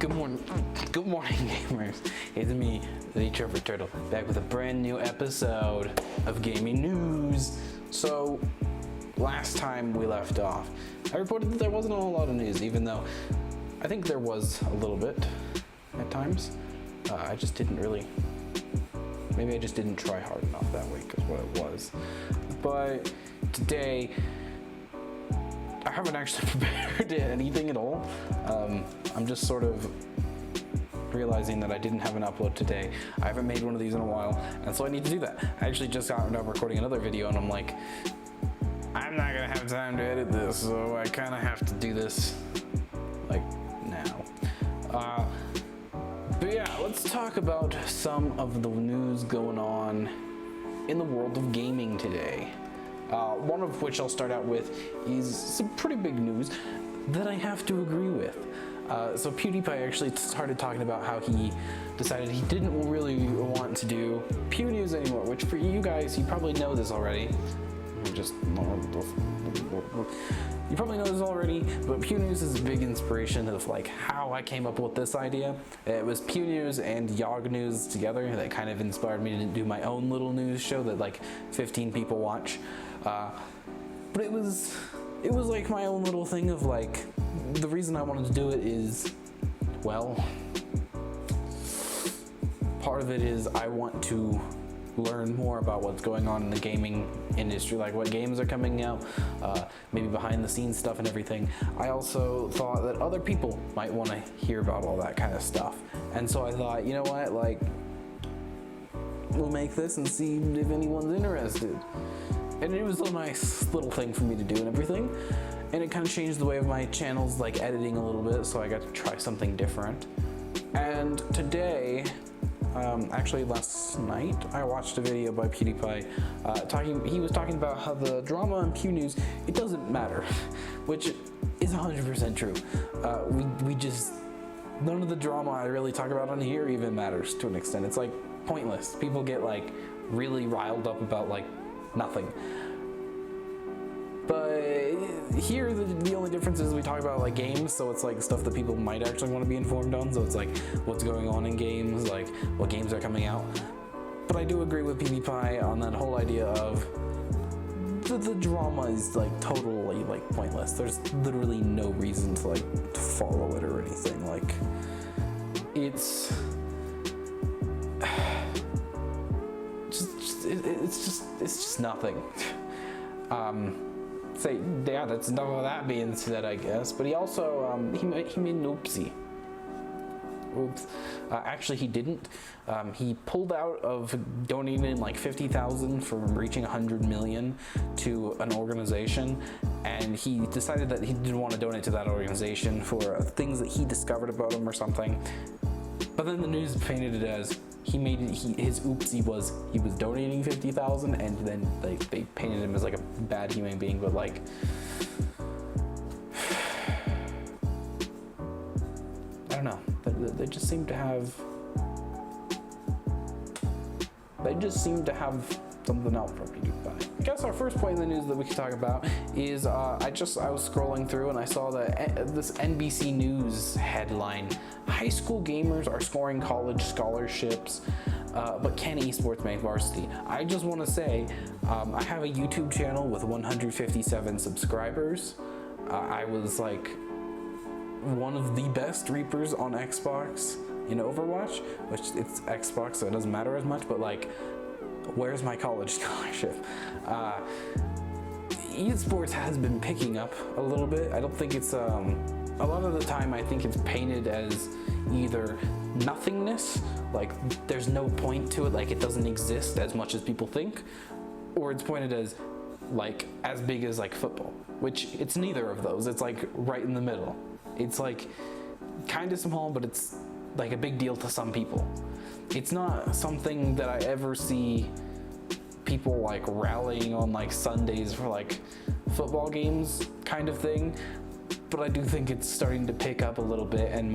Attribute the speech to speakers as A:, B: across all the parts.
A: Good morning, gamers. It's me, TheTrevorTurtle, back with a brand new episode of gaming news. So, last time we left off, I reported that there wasn't a whole lot of news, even though I think there was a little bit at times. I just didn't really, maybe I just didn't try hard enough that week is what it was. But today, I haven't actually prepared anything at all. I'm just sort of realizing that I didn't have an upload today. I haven't made one of these in a while, and so I need to do that. I actually just got done recording another video, and I'm like, I'm not gonna have time to edit this, so I kind of have to do this, like, now. But yeah, let's talk about some of the news going on in the world of gaming today. One of which I'll start out with is some pretty big news that I have to agree with. So PewDiePie actually started talking about how he decided he didn't really want to do PewNews anymore, which for you guys, you probably know this already. You probably know this already, but PewNews is a big inspiration of like how I came up with this idea. It was PewNews and Yog News together that kind of inspired me to do my own little news show that like 15 people watch. But it was like my own little thing of like, the reason I wanted to do it is, well, part of it is I want to learn more about what's going on in the gaming industry, like what games are coming out, maybe behind the scenes stuff and everything. I also thought that other people might want to hear about all that kind of stuff. And so I thought, you know what, like, we'll make this and see if anyone's interested. And it was a nice little thing for me to do and everything. And it kind of changed the way of my channel's like editing a little bit, so I got to try something different. And today, actually last night, I watched a video by PewDiePie he was talking about how the drama in PewNews, it doesn't matter, which is 100% true. We just, none of the drama I really talk about on here even matters to an extent. It's like pointless. People get like really riled up about like nothing. But here, the only difference is we talk about like games, so it's like stuff that people might actually want to be informed on. So it's like what's going on in games, like what games are coming out. But I do agree with PewDiePie on that whole idea of the drama is like totally like pointless. There's literally no reason to like to follow it or anything. Like it's just nothing. Yeah, that's enough of that being said, I guess. But he also he made an oopsie. Oops. Actually, he didn't. He pulled out of donating like 50,000 from reaching 100 million to an organization, and he decided that he didn't want to donate to that organization for things that he discovered about him or something. But then the news painted it as his oopsie was he was donating 50,000, and then they painted him as like a bad human being. But like, I don't know. They just seem to have something else for PewDiePie. I guess our first point in the news that we can talk about is I was scrolling through and I saw this NBC News headline: high school gamers are scoring college scholarships, but can esports make varsity? I just want to say, I have a YouTube channel with 157 subscribers. I was like one of the best Reapers on Xbox in Overwatch, which it's Xbox, so it doesn't matter as much, but like, where's my college scholarship? Esports has been picking up a little bit. I don't think it's, a lot of the time I think it's painted as either nothingness, like there's no point to it, like it doesn't exist as much as people think, or it's pointed as like as big as like football, which it's neither of those. It's like right in the middle. It's like kind of small, but it's like a big deal to some people. It's not something that I ever see people like rallying on like Sundays for like football games kind of thing, but I do think it's starting to pick up a little bit and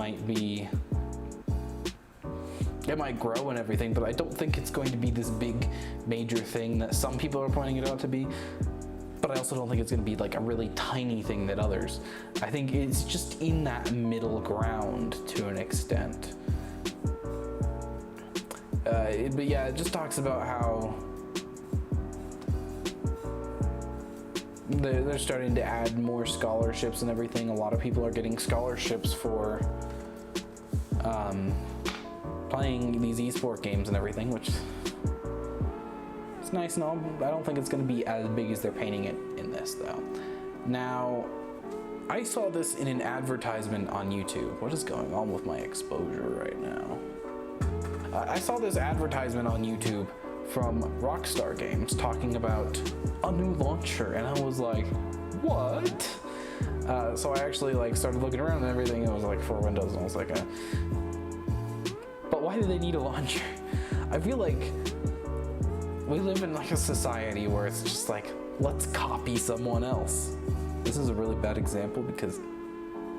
A: it might grow and everything, but I don't think it's going to be this big major thing that some people are pointing it out to be. but I also don't think it's going to be like a really tiny thing that others. I think it's just in that middle ground to an extent. But yeah, it just talks about how they're starting to add more scholarships and everything. A lot of people are getting scholarships for playing these esport games and everything, which it's nice and all. I don't think it's going to be as big as they're painting it in this, though. Now, I saw this in an advertisement on YouTube. What is going on with my exposure right now? I saw this advertisement on YouTube from Rockstar Games talking about a new launcher, and I was like, what? So I actually like started looking around and everything. It was like for Windows, and I was like, but why do they need a launcher? I feel like we live in like a society where it's just like, let's copy someone else. This is a really bad example because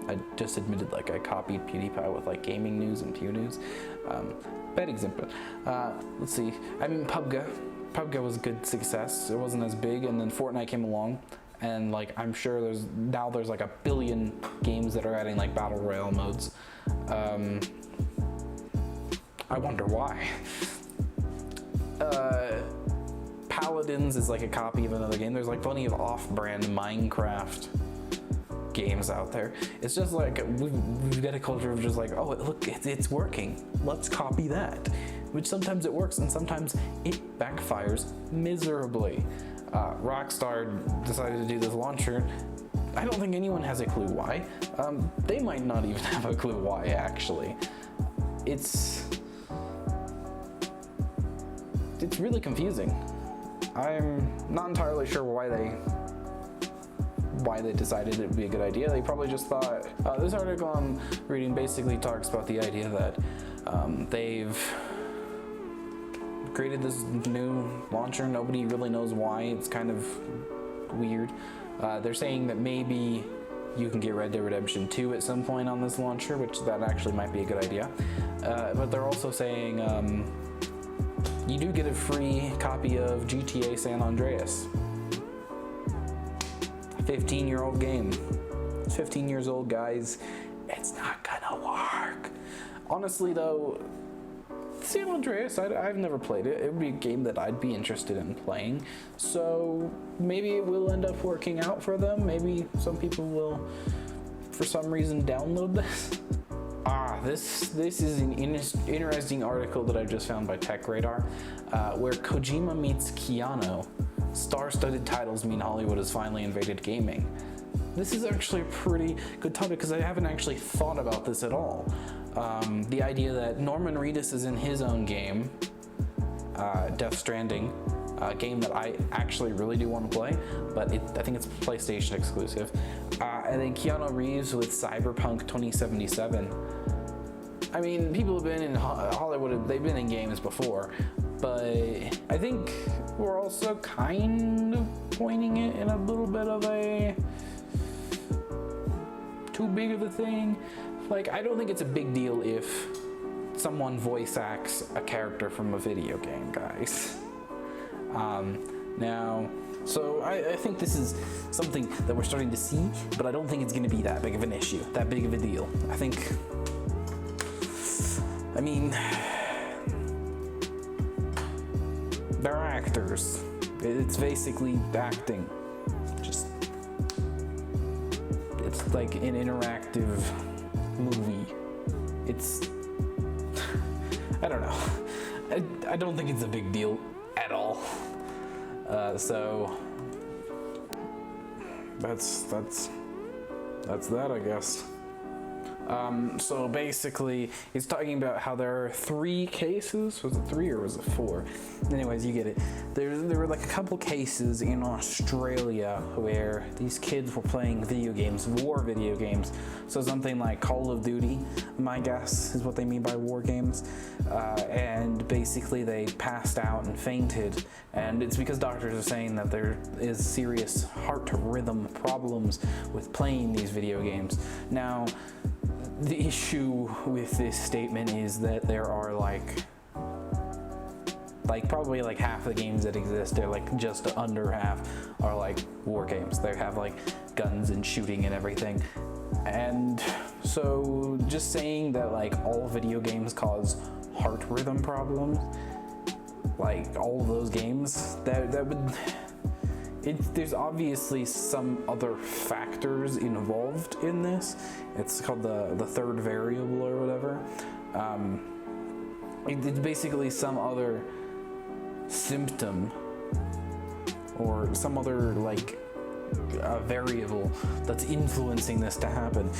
A: I just admitted like I copied PewDiePie with like gaming news and PewNews. Bad example. Let's see. I mean, PUBG was a good success. It wasn't as big, and then Fortnite came along, and like I'm sure there's like a billion games that are adding like battle royale modes. I wonder why. Paladins is like a copy of another game. There's like plenty of off-brand Minecraft games out there. It's just like we've got a culture of just like, oh look, it's working, let's copy that, which sometimes it works and sometimes it backfires miserably. Rockstar decided to do this launcher. I don't think anyone has a clue why. They might not even have a clue why, actually. It's really confusing. I'm not entirely sure why they decided it would be a good idea. They probably just thought, this article I'm reading basically talks about the idea that they've created this new launcher. Nobody really knows why. It's kind of weird. They're saying that maybe you can get Red Dead Redemption 2 at some point on this launcher, which that actually might be a good idea. But they're also saying you do get a free copy of GTA San Andreas. 15-year-old game. It's 15 years old, guys. It's not gonna work. Honestly, though, San Andreas, I've never played it. It would be a game that I'd be interested in playing. So maybe it will end up working out for them. Maybe some people will, for some reason, download this. This is an interesting article that I just found by Tech Radar, where Kojima meets Keanu. Star-studded titles mean Hollywood has finally invaded gaming. This is actually a pretty good topic because I haven't actually thought about this at all. The idea that Norman Reedus is in his own game, Death Stranding, a game that I actually really do want to play, but I think it's PlayStation exclusive. And then Keanu Reeves with Cyberpunk 2077. I mean, people have been in Hollywood, they've been in games before, but I think we're also kind of pointing it in a little bit of a too big of a thing. Like, I don't think it's a big deal if someone voice acts a character from a video game, guys. So I think this is something that we're starting to see, but I don't think it's going to be that big of an issue, that big of a deal. I mean, they're actors. It's basically acting. It's like an interactive movie. I don't know. I don't think it's a big deal at all. So that's that, I guess. So basically, he's talking about how there are 3 cases. Was it 3 or was it 4? Anyways, you get it. There were like a couple cases in Australia where these kids were playing video games, war video games. So something like Call of Duty, my guess, is what they mean by war games. And basically they passed out and fainted. And it's because doctors are saying that there is serious heart rhythm problems with playing these video games. Now, the issue with this statement is that there are like Like probably like half the games that exist, they're like just under half are like war games. They have like guns and shooting and everything. And so just saying that like all video games cause heart rhythm problems, like all of those games, that would, there's obviously some other factors involved in this. It's called the third variable or whatever. It's basically some other symptom or some other like variable that's influencing this to happen.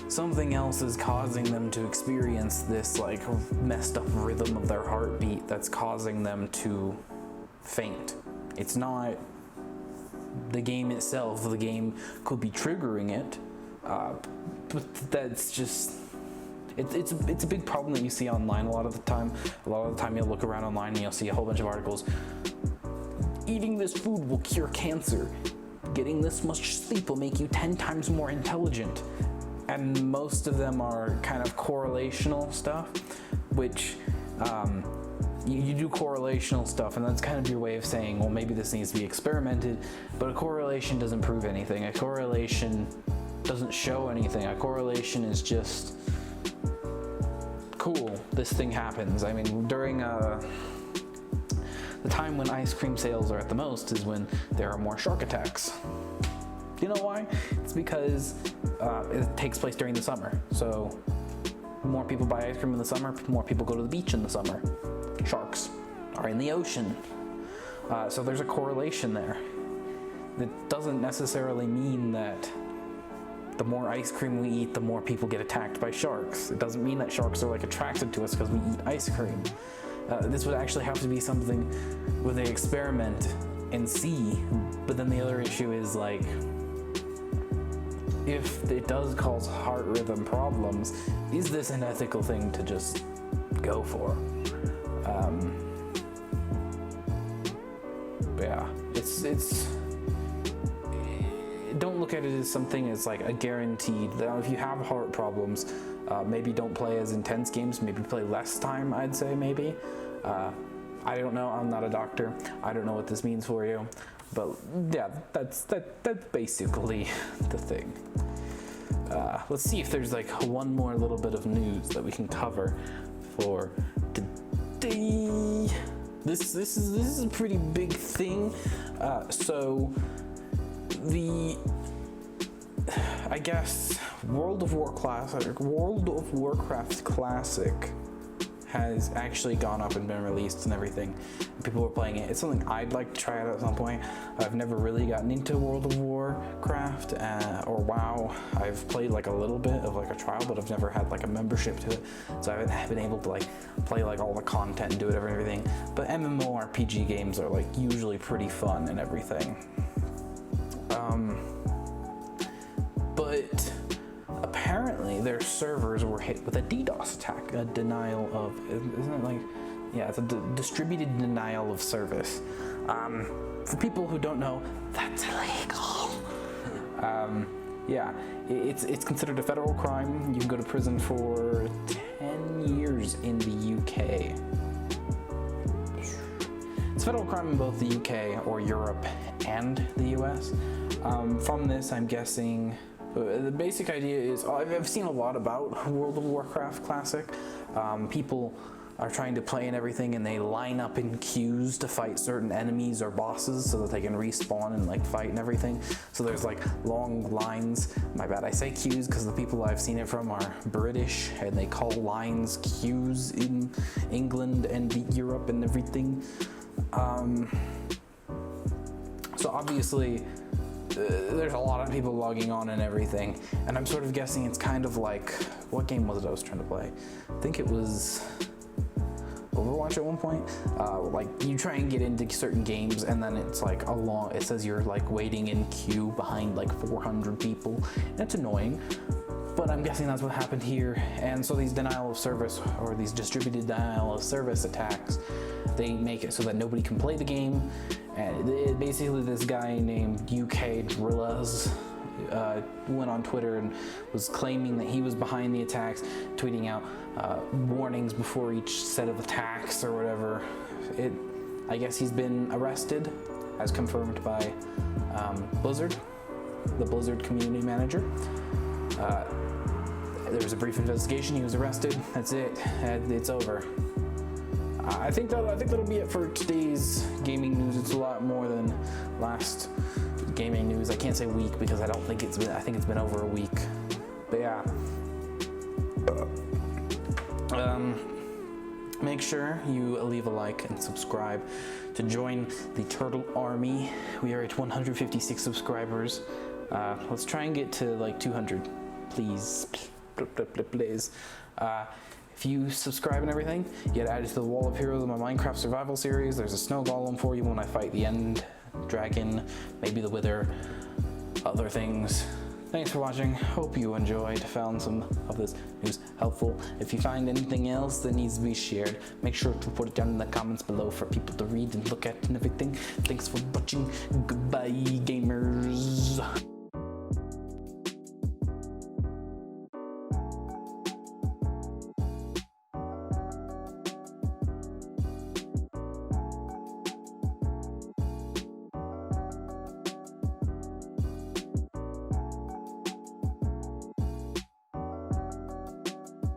A: Something else is causing them to experience this like messed up rhythm of their heartbeat that's causing them to faint. It's not the game itself. The game could be triggering it, but that's just, it's a big problem that you see online a lot of the time. A lot of the time you'll look around online and you'll see a whole bunch of articles. Eating this food will cure cancer. Getting this much sleep will make you 10 times more intelligent. And most of them are kind of correlational stuff, which you do correlational stuff, and that's kind of your way of saying, well, maybe this needs to be experimented, but a correlation doesn't prove anything. A correlation doesn't show anything. A correlation is just, cool, this thing happens. I mean, during the time when ice cream sales are at the most is when there are more shark attacks. You know why? It's because it takes place during the summer. So more people buy ice cream in the summer, more people go to the beach in the summer. Sharks are in the ocean. So there's a correlation there. That doesn't necessarily mean that the more ice cream we eat, the more people get attacked by sharks. It doesn't mean that sharks are like attracted to us because we eat ice cream. This would actually have to be something where they experiment and see. But then the other issue is like, if it does cause heart rhythm problems, is this an ethical thing to just go for? Yeah, it's don't look at it as something as like a guaranteed. If you have heart problems, maybe don't play as intense games, maybe play less time, I'd say maybe. I don't know, I'm not a doctor. I don't know what this means for you, but yeah, that's basically the thing. Let's see if there's like one more little bit of news that we can cover for today. This is a pretty big thing. So I guess World of Warcraft Classic has actually gone up and been released and everything. People are playing it. It's something I'd like to try out at some point. I've never really gotten into World of Warcraft or WoW. I've played like a little bit of like a trial, but I've never had like a membership to it. So I haven't been able to like play like all the content and do it and everything. But MMORPG games are like usually pretty fun and everything. But apparently their servers were hit with a DDoS attack, a denial of, isn't it like, yeah, it's a distributed denial of service. For people who don't know, that's illegal. Yeah, it's considered a federal crime. You can go to prison for 10 years in the UK. It's a federal crime in both the UK or Europe and the US. From this, I'm guessing, the basic idea is, I've seen a lot about World of Warcraft Classic. People are trying to play and everything, and they line up in queues to fight certain enemies or bosses so that they can respawn and like fight and everything. So there's like long lines. My bad, I say queues because the people I've seen it from are British, and they call lines queues in England and Europe and everything. So obviously, there's a lot of people logging on and everything, and I'm sort of guessing it's kind of like, what game was it I was trying to play? I think it was Overwatch at one point. Like you try and get into certain games, and then it's like it says you're like waiting in queue behind like 400 people, and it's annoying. But I'm guessing that's what happened here. And so these denial of service, or these distributed denial of service attacks, they make it so that nobody can play the game. And basically this guy named UK Drillas went on Twitter and was claiming that he was behind the attacks, tweeting out warnings before each set of attacks or whatever, I guess he's been arrested, as confirmed by Blizzard, the Blizzard community manager. There was a brief investigation. He was arrested. That's it. It's over. I think that'll be it for today's gaming news. It's a lot more than last gaming news. I can't say week because I don't think it's been. I think it's been over a week. But yeah. Make sure you leave a like and subscribe to join the Turtle Army. We are at 156 subscribers. Let's try and get to like 200, please. Please. If you subscribe and everything, you get added to the Wall of Heroes of my Minecraft survival series. There's a snow golem for you when I fight the end dragon, maybe the wither, other things. Thanks for watching. Hope you enjoyed, found some of this news helpful. If you find anything else that needs to be shared, make sure to put it down in the comments below for people to read and look at and everything. Thanks for watching. Goodbye, gamers.